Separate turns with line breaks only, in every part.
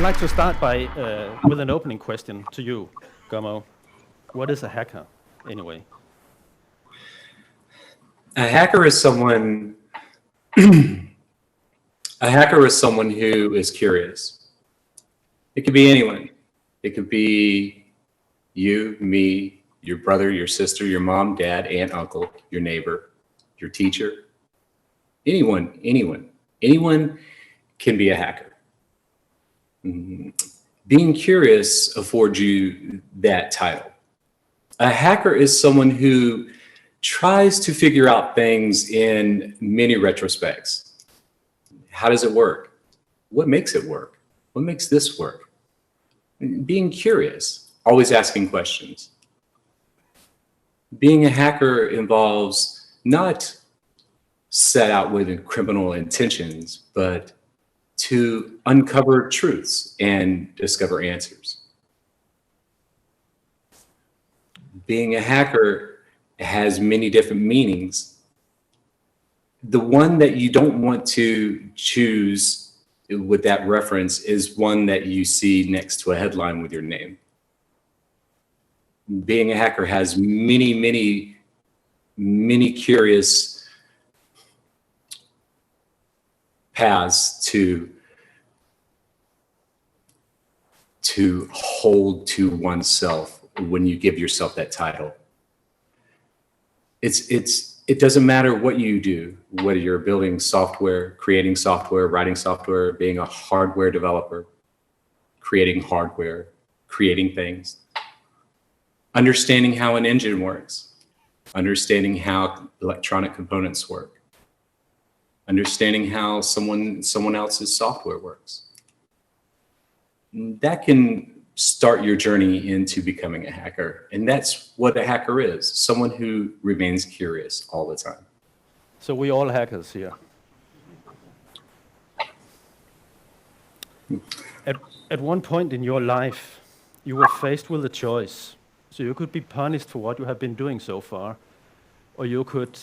I'd like to start by with an opening question to you, Gumm0. What is a hacker, anyway?
A hacker is someone. A hacker is someone who is curious. It could be anyone. It could be you, me, your brother, your sister, your mom, dad, aunt, uncle, your neighbor, your teacher. Anyone can be a hacker. Being curious affords you that title. A hacker is someone who tries to figure out things in many retrospects. How does it work? What makes it work? What makes this work? Being curious, always asking questions. Being a hacker involves not set out with criminal intentions, but to uncover truths and discover answers. Being a hacker has many different meanings. The one that you don't want to choose with that reference is one that you see next to a headline with your name. Being a hacker has many curious paths to hold to oneself when you give yourself that title. It doesn't matter what you do, whether you're building software, creating software, writing software, being a hardware developer, creating hardware, creating things, understanding how an engine works, understanding how electronic components work, understanding how someone else's software works. That can start your journey into becoming a hacker. And that's what a hacker is, someone who remains curious all the time.
So we all hackers here. At one point in your life, you were faced with a choice. So you could be punished for what you have been doing so far, or you could,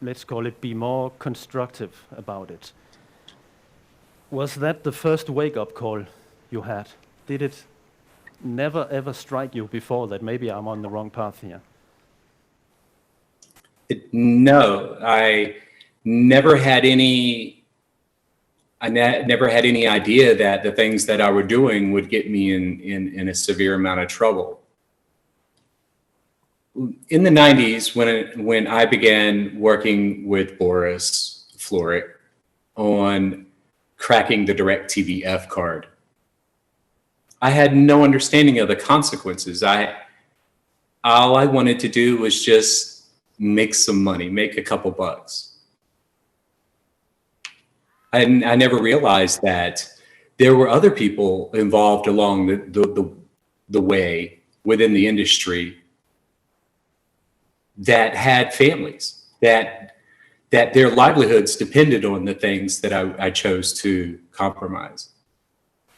let's call it, be more constructive about it. Was that the first wake-up call you had? Did it never ever strike you before that maybe I'm on the wrong path here?
No, I never had any idea that the things that I were doing would get me in a severe amount of trouble. In the 90s, when I began working with Boris Floric on cracking the DirecTV F card, I had no understanding of the consequences. All I wanted to do was just make some money, make a couple bucks. I never realized that there were other people involved along the way within the industry that had families, that their livelihoods depended on the things that I chose to compromise.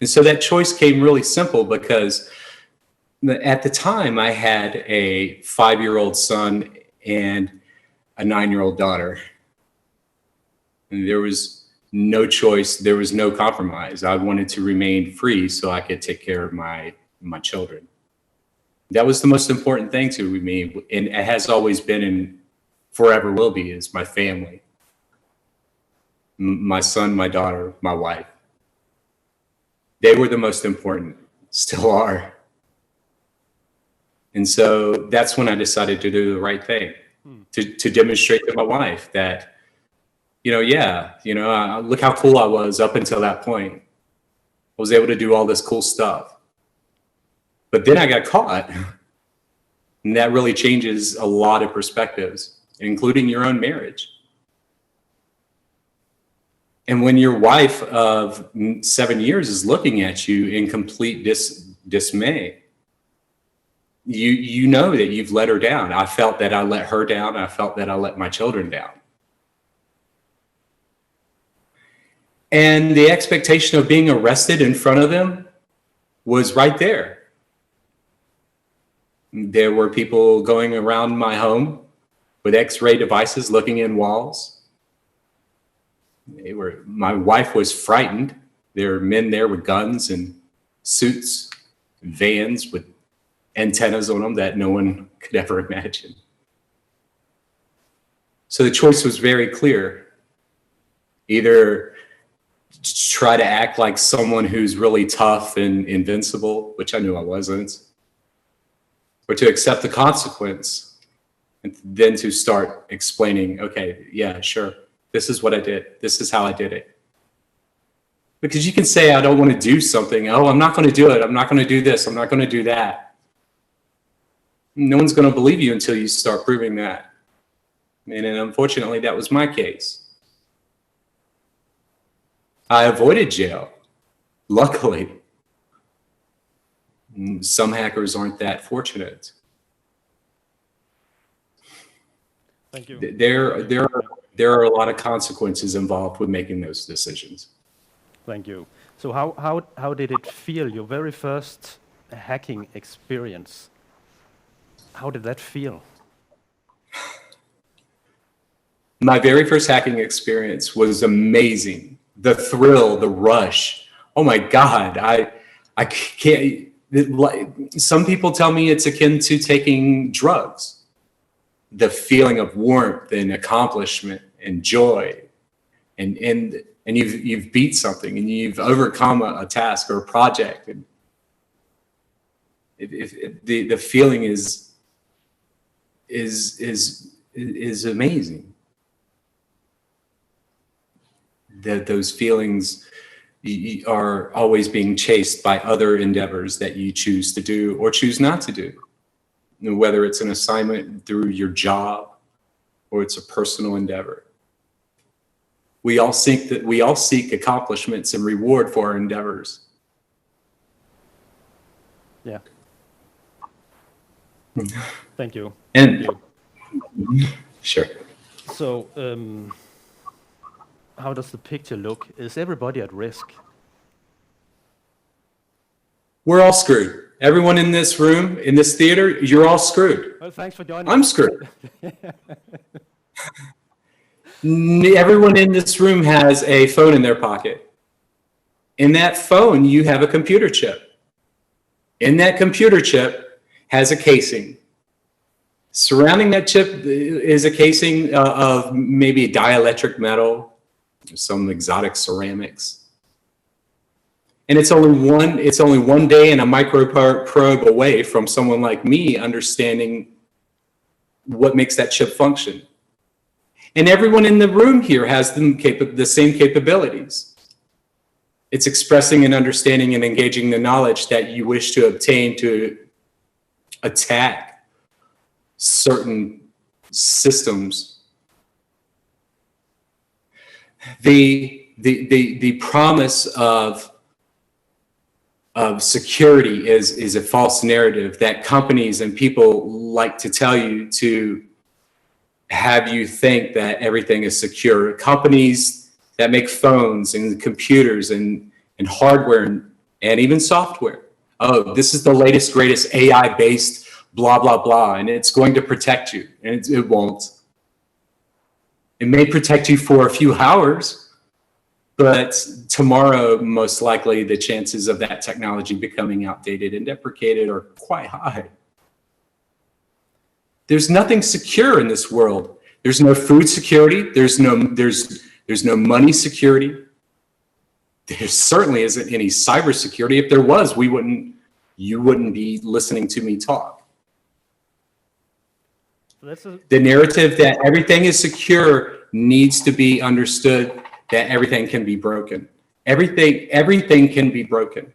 And so that choice came really simple because at the time I had a 5-year-old son and a 9-year-old daughter. And there was no choice, there was no compromise. I wanted to remain free so I could take care of my children. That was the most important thing to me, and it has always been and forever will be, is my family. My son, my daughter, my wife. They were the most important, still are. And so that's when I decided to do the right thing, to demonstrate to my wife that, look how cool I was up until that point. I was able to do all this cool stuff. But then I got caught. And that really changes a lot of perspectives, including your own marriage. And when your wife of 7 years is looking at you in complete dismay, you know that you've let her down. I felt that I let her down. I felt that I let my children down. And the expectation of being arrested in front of them was right there. There were people going around my home with X-ray devices looking in walls. My wife was frightened There are men there with guns and suits, vans with antennas on them that no one could ever imagine. So the choice was very clear. Either try to act like someone who's really tough and invincible, which I knew I wasn't, or to accept the consequence and then to start explaining, okay, yeah, sure, this is what I did. This is how I did it. Because you can say, I don't want to do something. Oh, I'm not going to do it. I'm not going to do this. I'm not going to do that. No one's going to believe you until you start proving that. And unfortunately, that was my case. I avoided jail, luckily. Some hackers aren't that fortunate.
Thank you.
There are a lot of consequences involved with making those decisions.
Thank you. So how did it feel, your very first hacking experience? How did that feel?
My very first hacking experience was amazing. The thrill, the rush. Oh my God, I can't. Some people tell me it's akin to taking drugs. The feeling of warmth and accomplishment and joy, and you've beat something and you've overcome a task or a project, and the feeling is amazing. That those feelings are always being chased by other endeavors that you choose to do or choose not to do. Whether it's an assignment through your job or it's a personal endeavor. We all seek accomplishments and reward for our endeavors.
Yeah. Thank you.
And
Thank you.
Sure.
So, how does the picture look? Is everybody at risk?
We're all screwed. Everyone in this room, in this theater, you're all screwed.
Well, thanks for joining.
I'm screwed. Everyone in this room has a phone in their pocket. In that phone, you have a computer chip. In that computer chip has a casing. Surrounding that chip is a casing of maybe dielectric metal, some exotic ceramics. And it's only one day and a microprobe away from someone like me understanding what makes that chip function. And everyone in the room here has the same capabilities. It's expressing and understanding and engaging the knowledge that you wish to obtain to attack certain systems. The promise of security is a false narrative that companies and people like to tell you to have you think that everything is secure. Companies that make phones and computers and hardware and even software. Oh, this is the latest, greatest AI-based blah, blah, blah, and it's going to protect you. And it won't. It may protect you for a few hours, but tomorrow, most likely, the chances of that technology becoming outdated and deprecated are quite high. There's nothing secure in this world. There's no food security. There's no money security. There certainly isn't any cybersecurity. If there was, you wouldn't be listening to me talk. The narrative that everything is secure needs to be understood, that everything can be broken. Everything can be broken.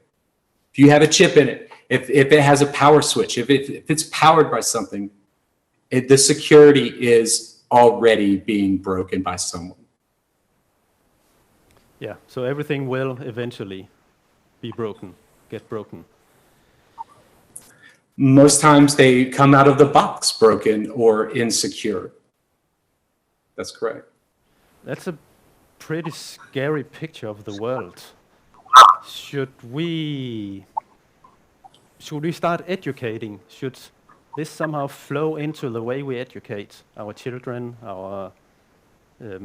If you have a chip in it, if it has a power switch, if it's powered by something, the security is already being broken by someone.
Yeah, so everything will eventually be broken, get broken.
Most times they come out of the box broken or insecure. That's correct.
That's a pretty scary picture of the world. Should we start educating? Should this somehow flow into the way we educate our children, the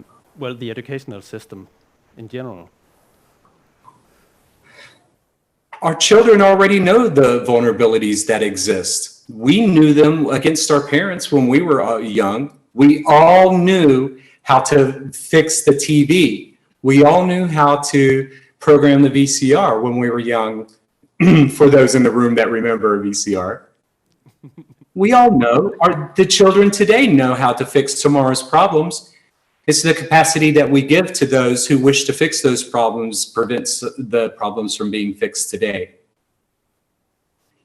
educational system in general?
our children already know the vulnerabilities that exist. We knew them against our parents when we were young. We all knew how to fix the TV. We all knew how to program the VCR when we were young, for those in the room that remember a VCR. We all know, the children today know how to fix tomorrow's problems. It's the capacity that we give to those who wish to fix those problems prevents the problems from being fixed today.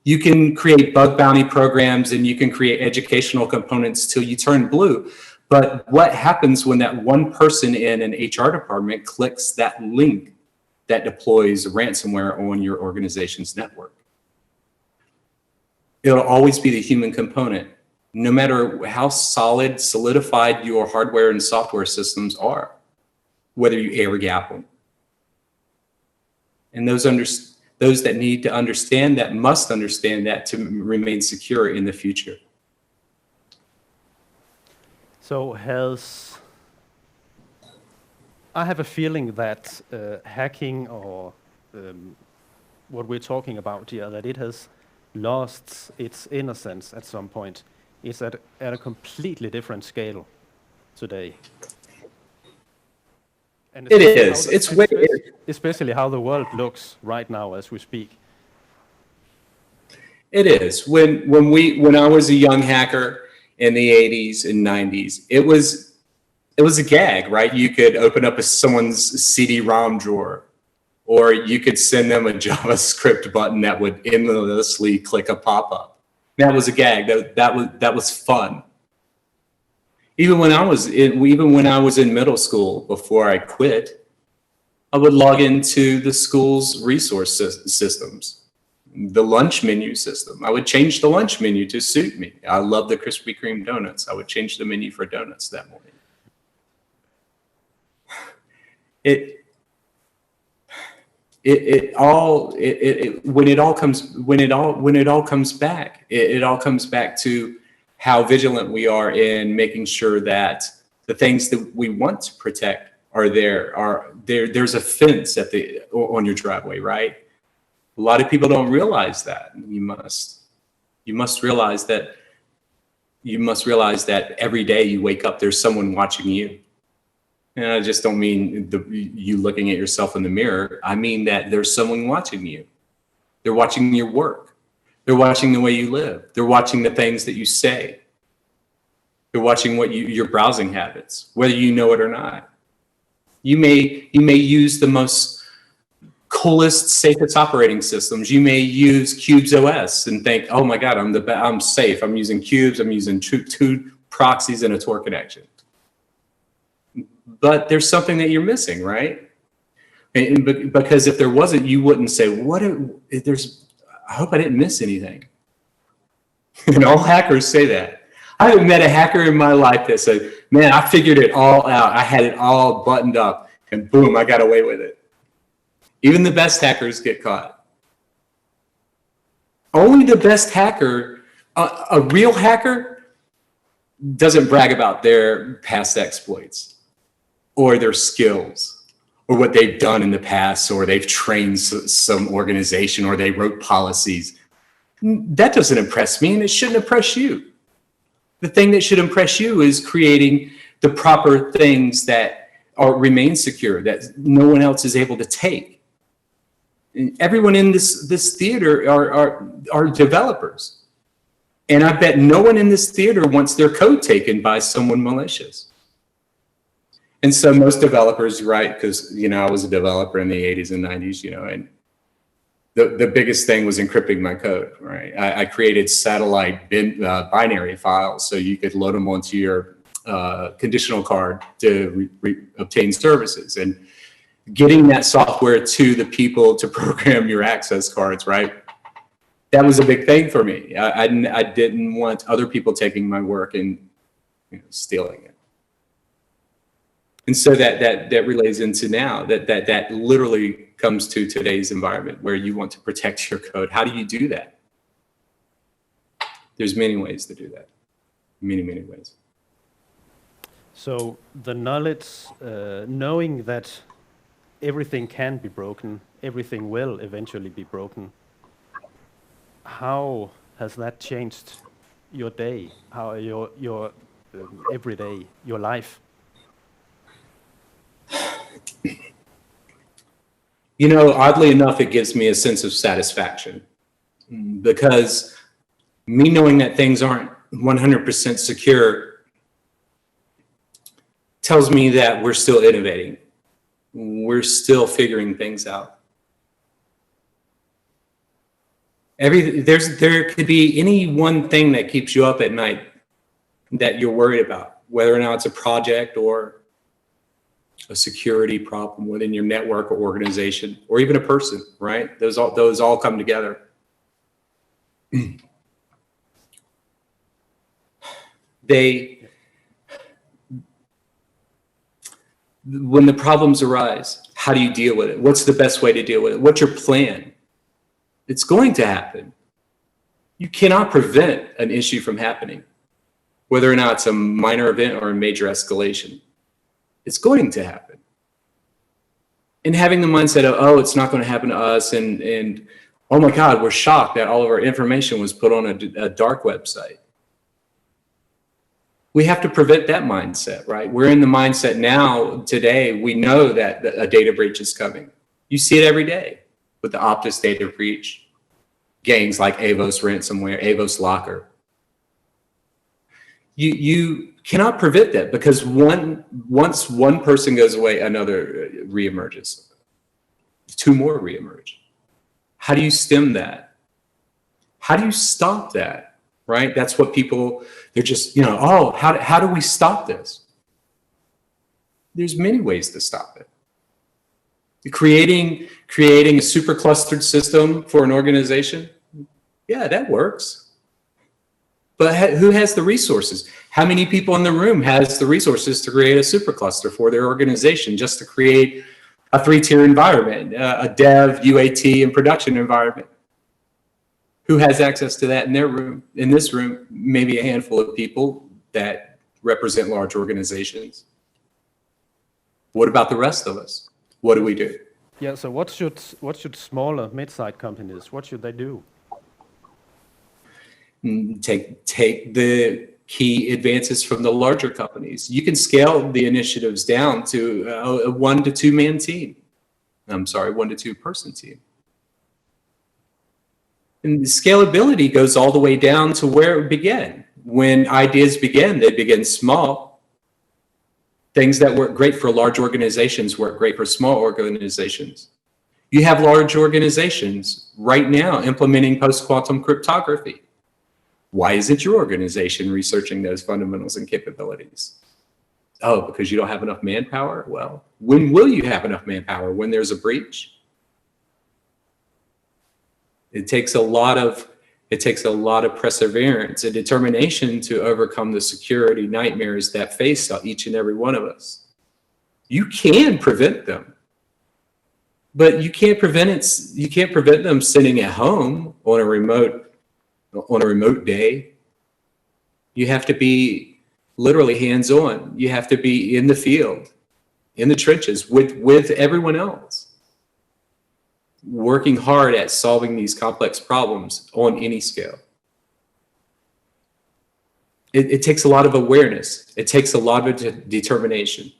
You can create bug bounty programs and you can create educational components till you turn blue. But what happens when that one person in an HR department clicks that link that deploys ransomware on your organization's network? It'll always be the human component, no matter how solidified your hardware and software systems are, whether you air gap them. And those that need to understand that must understand that to remain secure in the future.
So I have a feeling that hacking or what we're talking about here, that it has lost its innocence at some point. It's at a completely different scale today. And
it is.
Especially how the world looks right now as we speak.
It is. When I was a young hacker in the 80s and 90s, it was a gag, right? You could open up someone's CD-ROM drawer, or you could send them a JavaScript button that would endlessly click a pop-up. That was a gag. That was fun. Even when I was in middle school, before I quit, I would log into the school's resource systems, the lunch menu system. I would change the lunch menu to suit me. I love the Krispy Kreme donuts. I would change the menu for donuts that morning. When it all comes back to how vigilant we are in making sure that the things that we want to protect are there. There's a fence on your driveway, right? A lot of people don't realize that. You must realize that every day you wake up, there's someone watching you. And I just don't mean you looking at yourself in the mirror. I mean that there's someone watching you. They're watching your work. They're watching the way you live. They're watching the things that you say. They're watching your browsing habits, whether you know it or not. You may use the most coolest, safest operating systems. You may use Cubes OS and think, oh my God, I'm safe. I'm using Cubes. I'm using two proxies and a Tor connection. But there's something that you're missing, right? Because if there wasn't, you wouldn't say, I hope I didn't miss anything. And all hackers say that. I haven't met a hacker in my life that said, man, I figured it all out. I had it all buttoned up and boom, I got away with it. Even the best hackers get caught. Only the best hacker, a real hacker, doesn't brag about their past exploits or their skills or what they've done in the past, or they've trained some organization, or they wrote policies. That doesn't impress me, and it shouldn't impress you. The thing that should impress you is creating the proper things that remain secure, that no one else is able to take. And everyone in this theater are developers. And I bet no one in this theater wants their code taken by someone malicious. And so most developers, right, because, I was a developer in the 80s and 90s, and the biggest thing was encrypting my code, right? I created satellite binary files so you could load them onto your conditional card to obtain services, and getting that software to the people to program your access cards, right? That was a big thing for me. I didn't want other people taking my work and stealing it. And so that relays into now, that literally comes to today's environment where you want to protect your code. How do you do that? There's many ways to do that. Many, many ways.
So the knowledge, knowing that everything can be broken everything will eventually be broken. How has that changed your day? How your every day, your life?
You know, oddly enough, it gives me a sense of satisfaction because me knowing that things aren't 100% secure tells me that we're still innovating. We're still figuring things out. There could be any one thing that keeps you up at night that you're worried about, whether or not it's a project or a security problem within your network or organization, or even a person, right? Those all come together. When the problems arise, how do you deal with it? What's the best way to deal with it? What's your plan? It's going to happen. You cannot prevent an issue from happening, whether or not it's a minor event or a major escalation. It's going to happen. And having the mindset of, oh, it's not going to happen to us, and oh my God, we're shocked that all of our information was put on a dark website. We have to prevent that mindset, right? We're in the mindset now, today, we know that a data breach is coming. You see it every day with the Optus data breach, gangs like Avos ransomware, Avos locker. You cannot prevent that because once one person goes away, another reemerges. Two more reemerge. How do you stem that? How do you stop that? Right? That's what people, they're just, oh, how do we stop this? There's many ways to stop it. Creating a super clustered system for an organization, yeah, that works. But who has the resources? How many people in the room has the resources to create a supercluster for their organization, just to create a 3-tier environment, a dev, UAT, and production environment? Who has access to that in their room? In this room, maybe a handful of people that represent large organizations. What about the rest of us? What do we do?
Yeah, so what should smaller, mid-sized companies, what should they do?
Take the key advances from the larger companies. You can scale the initiatives down to a 1 to 2 man team. 1 to 2 person team. And the scalability goes all the way down to where it began. When ideas begin, they begin small. Things that work great for large organizations work great for small organizations. You have large organizations right now implementing post-quantum cryptography. Why isn't your organization researching those fundamentals and capabilities? Oh, because you don't have enough manpower? Well, when will you have enough manpower? When there's a breach? It takes a lot of perseverance and determination to overcome the security nightmares that face each and every one of us. You can prevent them, but you can't prevent them sitting at home on a remote day. You have to be literally hands-on. You have to be in the field, in the trenches with everyone else, working hard at solving these complex problems on any scale. It takes a lot of awareness. It takes a lot of determination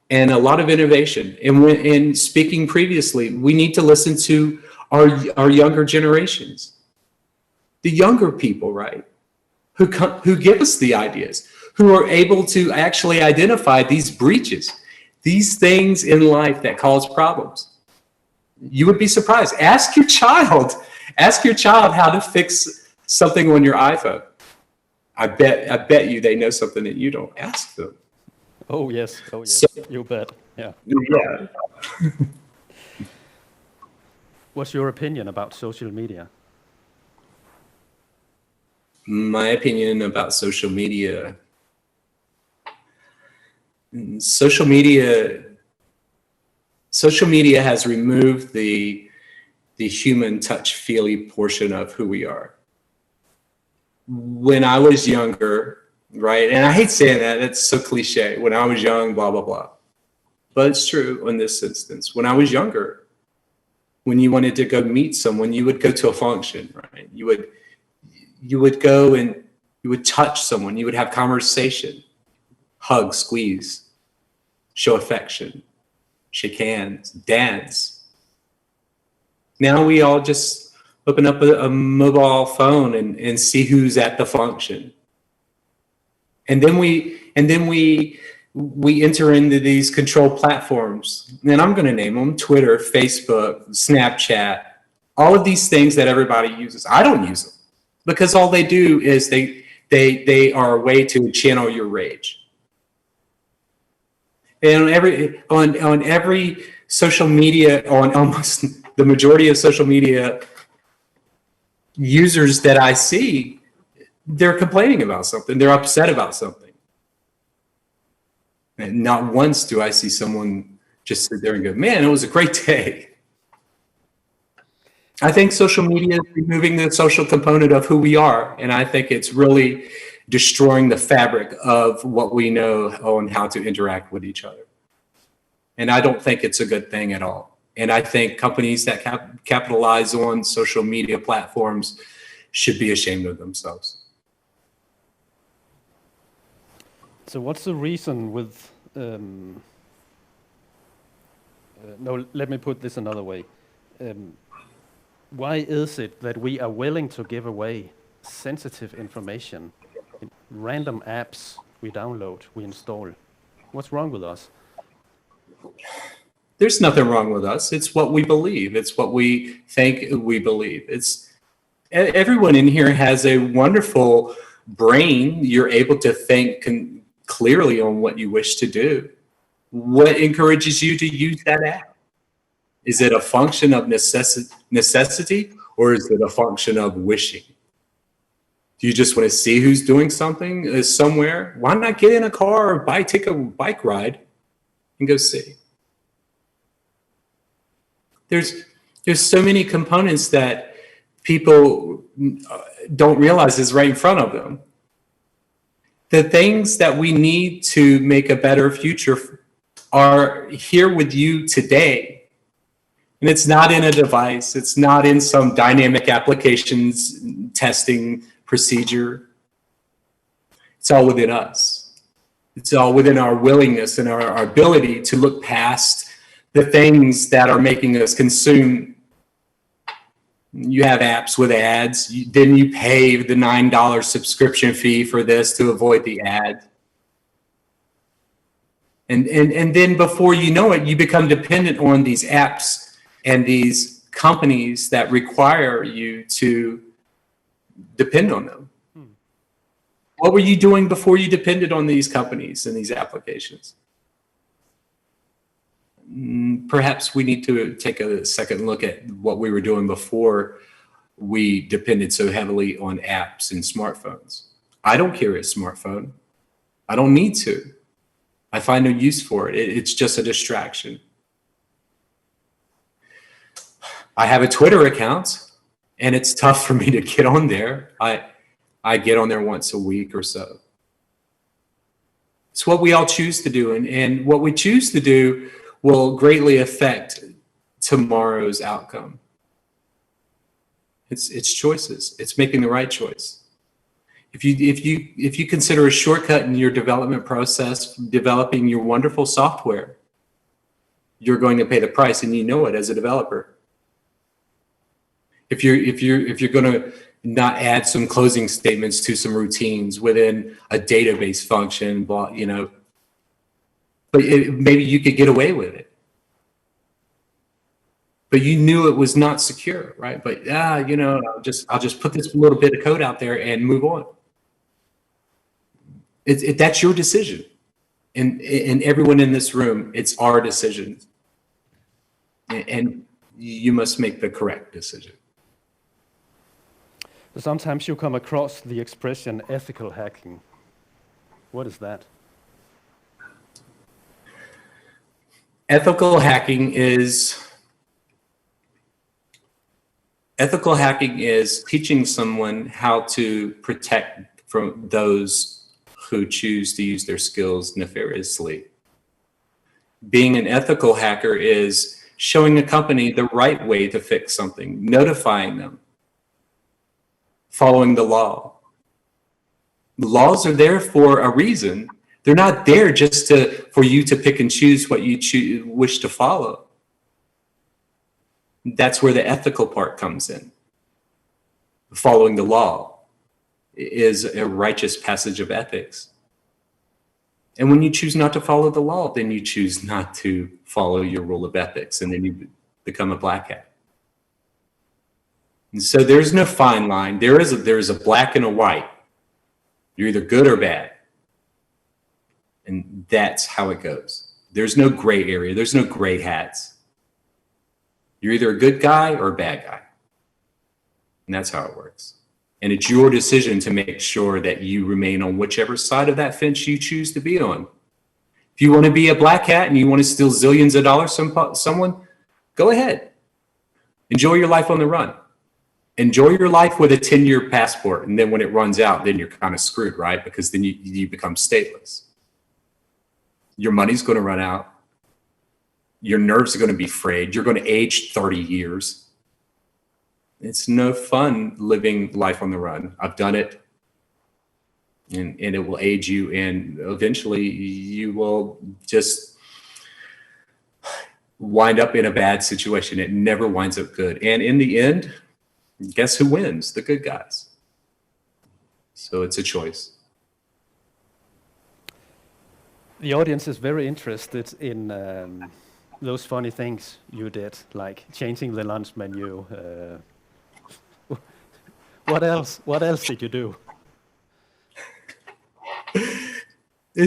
and a lot of innovation. And speaking previously, we need to listen to our younger generations. The younger people, right, who give us the ideas, who are able to actually identify these breaches, these things in life that cause problems. You would be surprised. Ask your child how to fix something on your iPhone. I bet you they know something that you don't. Ask them.
Oh yes,
So,
you bet. Yeah.
Yeah.
What's your opinion about social media?
My opinion about social media. Social media has removed the human touch-feely portion of who we are. When I was younger, right, and I hate saying that, it's so cliche, when I was young, blah, blah, blah. but it's true in this instance. When I was younger, when you wanted to go meet someone, you would go to a function, right? You would go and you would touch someone, you would have conversation, hug, squeeze, show affection, shake hands, dance. Now we all just open up a mobile phone and see who's at the function. And then we enter into these control platforms, and I'm going to name them: Twitter, Facebook, Snapchat, all of these things that everybody uses. I don't use them because all they do is they are a way to channel your rage. And on every social media, on almost the majority of social media users that I see, they're complaining about something. They're upset about something. And not once do I see someone just sit there and go, man, it was a great day. I think social media is removing the social component of who we are. And I think it's really destroying the fabric of what we know on how to interact with each other. And I don't think it's a good thing at all. And I think companies that capitalize on social media platforms should be ashamed of themselves.
So what's the reason with, no, let me put this another way. Why is it that we are willing to give away sensitive information in random apps we download, we install? What's wrong with us?
There's nothing wrong with us. It's what we believe. It's what we think we believe. Everyone in here has a wonderful brain. You're able to think clearly on what you wish to do. What encourages you to use that app? Is it a function of necessity, or is it a function of wishing? Do you just want to see who's doing something somewhere? Why not get in a car or take a bike ride and go see? There's so many components that people don't realize is right in front of them. The things that we need to make a better future are here with you today. And it's not in a device. It's not in some dynamic applications testing procedure. It's all within us. It's all within our willingness and our ability to look past the things that are making us consume. You have apps with ads. Then you pay the $9 subscription fee for this to avoid the ad. And then before you know it, you become dependent on these apps and these companies that require you to depend on them. What were you doing before you depended on these companies and these applications? Perhaps we need to take a second look at what we were doing before we depended so heavily on apps and smartphones. I don't carry a smartphone. I don't need to. I find no use for it. It's just a distraction. I have a Twitter account, and it's tough for me to get on there. I get on there once a week or so. It's what we all choose to do, and what we choose to do will greatly affect tomorrow's outcome. It's choices. It's making the right choice. If you consider a shortcut in your development process, developing your wonderful software, you're going to pay the price, and you know it as a developer. If you're going to not add some closing statements to some routines within a database function, but maybe you could get away with it. But you knew it was not secure, right? But I'll just put this little bit of code out there and move on. That's your decision, and everyone in this room, it's our decision, and you must make the correct decision.
Sometimes you come across the expression ethical hacking. What is that?
Ethical hacking is teaching someone how to protect from those who choose to use their skills nefariously. Being an ethical hacker is showing a company the right way to fix something, notifying them, following the law. The laws are there for a reason. They're not there just for you to pick and choose what you wish to follow. That's where the ethical part comes in. Following the law is a righteous passage of ethics. And when you choose not to follow the law, then you choose not to follow your rule of ethics, and then you become a black hat. And so there's no fine line. There is a black and a white. You're either good or bad. And that's how it goes. There's no gray area. There's no gray hats. You're either a good guy or a bad guy. And that's how it works. And it's your decision to make sure that you remain on whichever side of that fence you choose to be on. If you want to be a black hat and you want to steal zillions of dollars from someone, go ahead. Enjoy your life on the run. Enjoy your life with a 10-year passport. And then when it runs out, then you're kind of screwed, right? Because then you become stateless. Your money's going to run out. Your nerves are going to be frayed. You're going to age 30 years. It's no fun living life on the run. I've done it. And it will age you. And eventually you will just wind up in a bad situation. It never winds up good. And in the end, guess who wins? The good guys. So it's a choice.
The audience is very interested in those funny things you did, like changing the lunch menu. What else? What else did you do?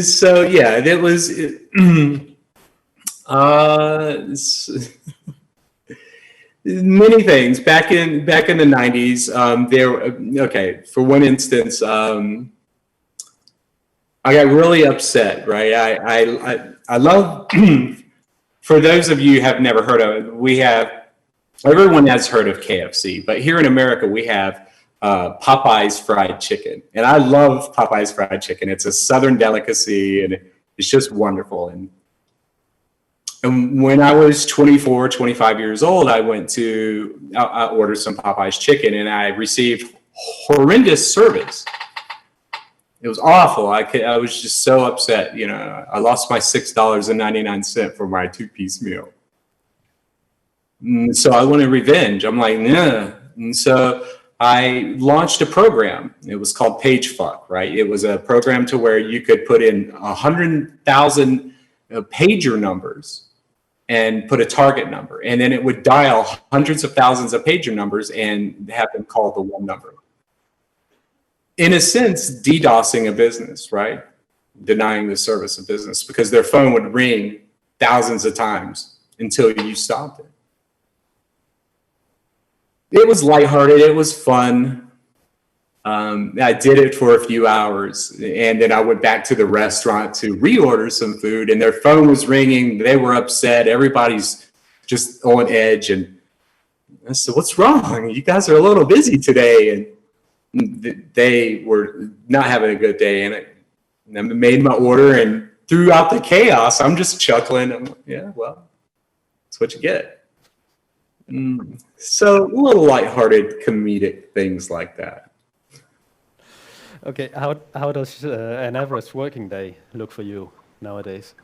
So yeah, it was. Many things back in the 90s. Okay, for one instance, I got really upset. Right, I love. For those of you who have never heard of it, everyone has heard of KFC, but here in America we have Popeye's fried chicken, and I love Popeye's fried chicken. It's a Southern delicacy, and it's just wonderful. And when I was 24, 25 years old, I ordered some Popeye's chicken, and I received horrendous service. It was awful. I was just so upset. You know, I lost my $6.99 for my 2-piece meal. And so I wanted revenge. I'm like, nah. And so I launched a program. It was called PageFuck, right? It was a program to where you could put in 100,000 pager numbers and put a target number. And then it would dial hundreds of thousands of pager numbers and have them call the one number. In a sense, DDoSing a business, right? Denying the service of business, because their phone would ring thousands of times until you stopped it. It was lighthearted. It was fun. I did it for a few hours, and then I went back to the restaurant to reorder some food, and their phone was ringing. They were upset. Everybody's just on edge. And I said, "What's wrong? You guys are a little busy today." And they were not having a good day. And I made my order, and throughout the chaos, I'm just chuckling. I'm like, yeah, well, that's what you get. So little lighthearted comedic things like that.
Okay, how does an average working day look for you nowadays?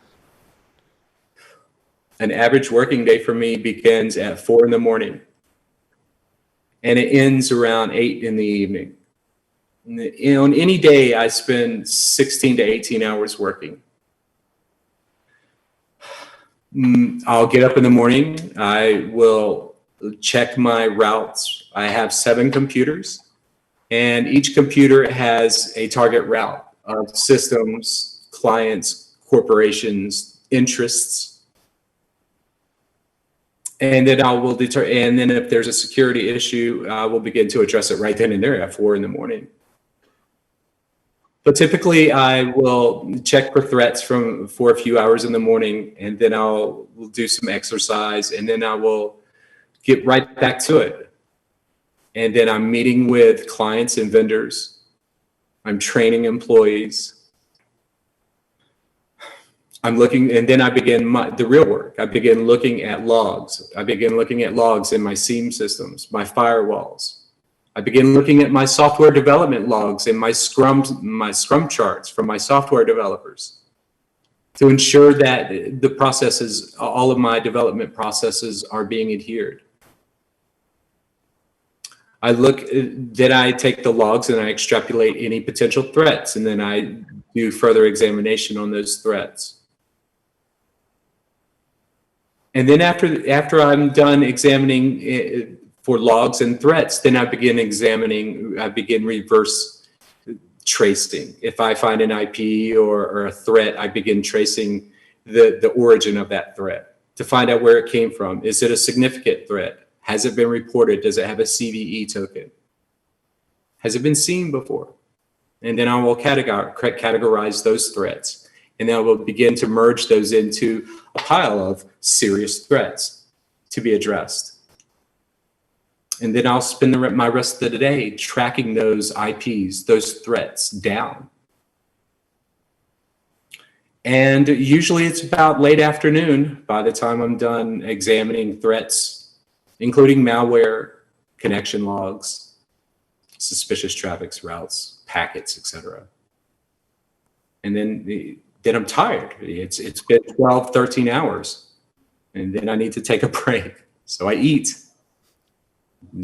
An average working day for me begins at 4 a.m. and it ends around 8 p.m. On any day, I spend 16 to 18 hours working. I'll get up in the morning. I will check my routes. I have 7 computers, and each computer has a target route of systems, clients, corporations, interests. And then and then if there's a security issue, I will begin to address it right then and there at 4 a.m. But typically I will check for threats for a few hours in the morning, and then I'll do some exercise, and then I will get right back to it. And then I'm meeting with clients and vendors. I'm training employees. I'm looking, and then I begin the real work. I begin looking at logs. I begin looking at logs in my SIEM systems, my firewalls. I begin looking at my software development logs and my Scrum charts from my software developers to ensure that the processes, all of my development processes are being adhered. Then I take the logs and I extrapolate any potential threats, and then I do further examination on those threats. And then after I'm done examining for logs and threats, then I begin reverse tracing. If I find an IP or a threat, I begin tracing the origin of that threat to find out where it came from. Is it a significant threat? Has it been reported? Does it have a CVE token? Has it been seen before? And then I will categorize those threats. And then I will begin to merge those into a pile of serious threats to be addressed. And then I'll spend my rest of the day tracking those IPs, those threats down. And usually it's about late afternoon by the time I'm done examining threats, including malware, connection logs, suspicious traffic routes, packets, etc. And then I'm tired. It's been 12, 13 hours. And then I need to take a break. So I eat,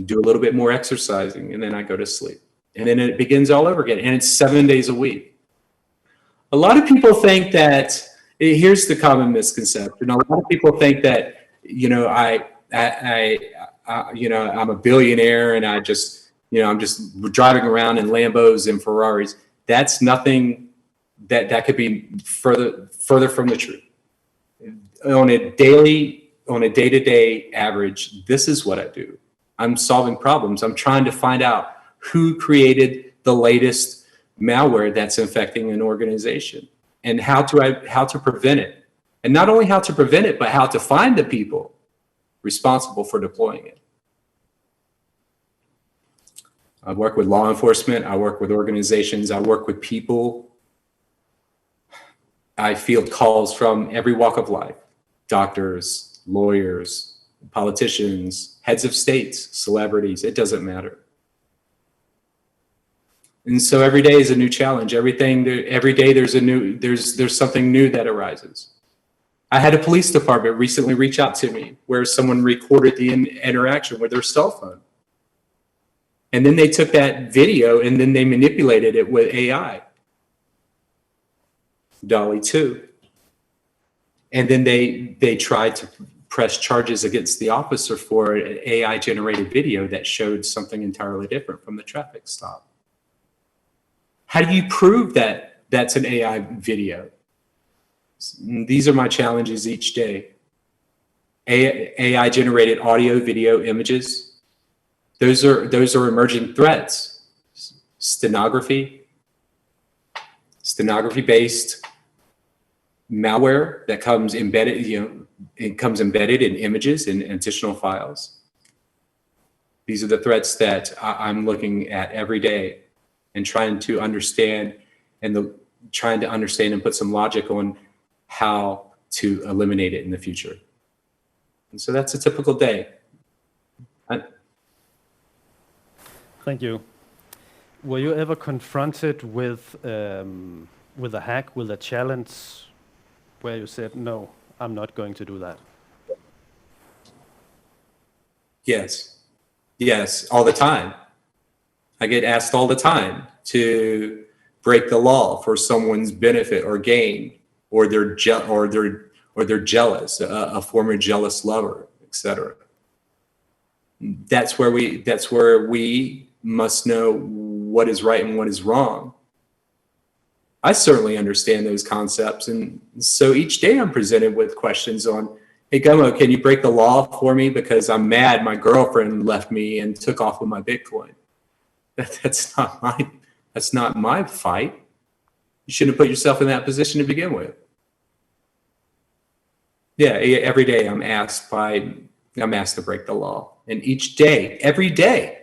do a little bit more exercising, and then I go to sleep. And then it begins all over again. And it's 7 days a week. A lot of people think that, here's the common misconception. A lot of people think that, I'm a billionaire and I'm just driving around in Lambos and Ferraris. That's nothing that could be further from the truth. On a day-to-day average, this is what I do. I'm solving problems. I'm trying to find out who created the latest malware that's infecting an organization and how to prevent it. And not only how to prevent it, but how to find the people responsible for deploying it. I work with law enforcement. I work with organizations. I work with people. I field calls from every walk of life: doctors, lawyers, politicians, heads of states, celebrities. It doesn't matter. And so every day is a new challenge. Every day there's something new that arises. I had a police department recently reach out to me where someone recorded the interaction with their cell phone. And then they took that video and then they manipulated it with AI, DALL-E 2. And then they tried to press charges against the officer for an AI generated video that showed something entirely different from the traffic stop. How do you prove that that's an AI video? These are my challenges each day. AI generated audio, video, images. Those are emerging threats. Stenography-based malware that comes embedded, it comes embedded in images and additional files. These are the threats that I'm looking at every day and trying to understand and put some logic on how to eliminate it in the future. And so that's a typical day.
Thank you. Were you ever confronted with a hack, with a challenge where you said, no, I'm not going to do that?
Yes, all the time. I get asked all the time to break the law for someone's benefit or gain, or they're jealous, a former jealous lover, etc. That's where we must know what is right and what is wrong. I certainly understand those concepts, and so each day I'm presented with questions on, hey, Gumm0, can you break the law for me because I'm mad my girlfriend left me and took off with my Bitcoin? That's not my fight. You shouldn't have put yourself in that position to begin with. Yeah, every day I'm asked to break the law, and each day, every day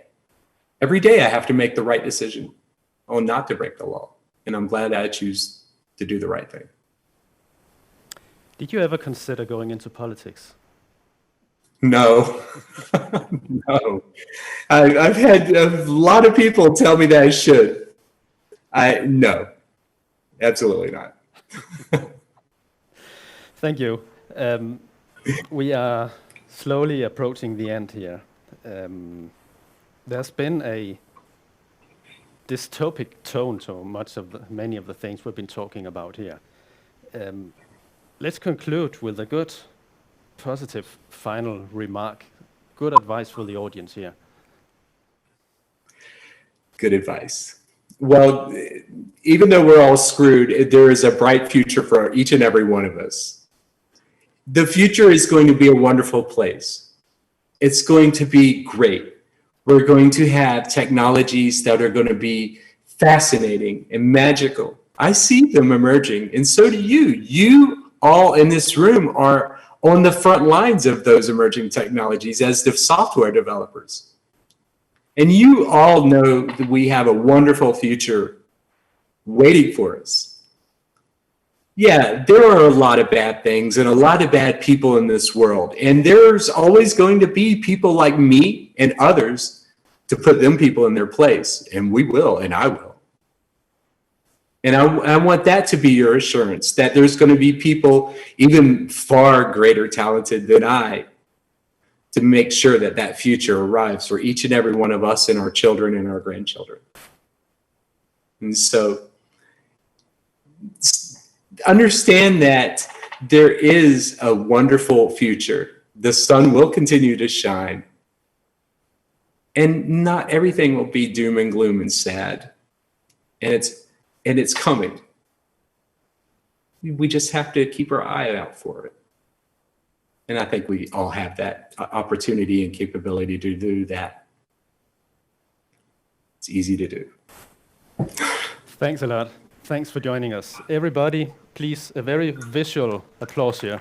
I have to make the right decision on not to break the law, and I'm glad that I choose to do the right thing.
Did you ever consider going into politics?
No, no. I've had a lot of people tell me that I should. No, absolutely not.
Thank you. We are slowly approaching the end here. There's been a dystopic tone to many of the things we've been talking about here. Let's conclude with a good, positive final remark. Good advice for the audience here.
Good advice. Well, even though we're all screwed, there is a bright future for each and every one of us. The future is going to be a wonderful place. It's going to be great. We're going to have technologies that are going to be fascinating and magical. I see them emerging, and so do you. You all in this room are on the front lines of those emerging technologies as the software developers. And you all know that we have a wonderful future waiting for us. Yeah, there are a lot of bad things and a lot of bad people in this world. And there's always going to be people like me and others to put them people in their place. And we will, and I will. And I want that to be your assurance, that there's going to be people even far greater talented than I to make sure that that future arrives for each and every one of us and our children and our grandchildren. And so understand that there is a wonderful future. The sun will continue to shine. And not everything will be doom and gloom and sad. And it's coming. We just have to keep our eye out for it. And I think we all have that opportunity and capability to do that. It's easy to do.
Thanks a lot. Thanks for joining us. Everybody, please, a very visual applause here.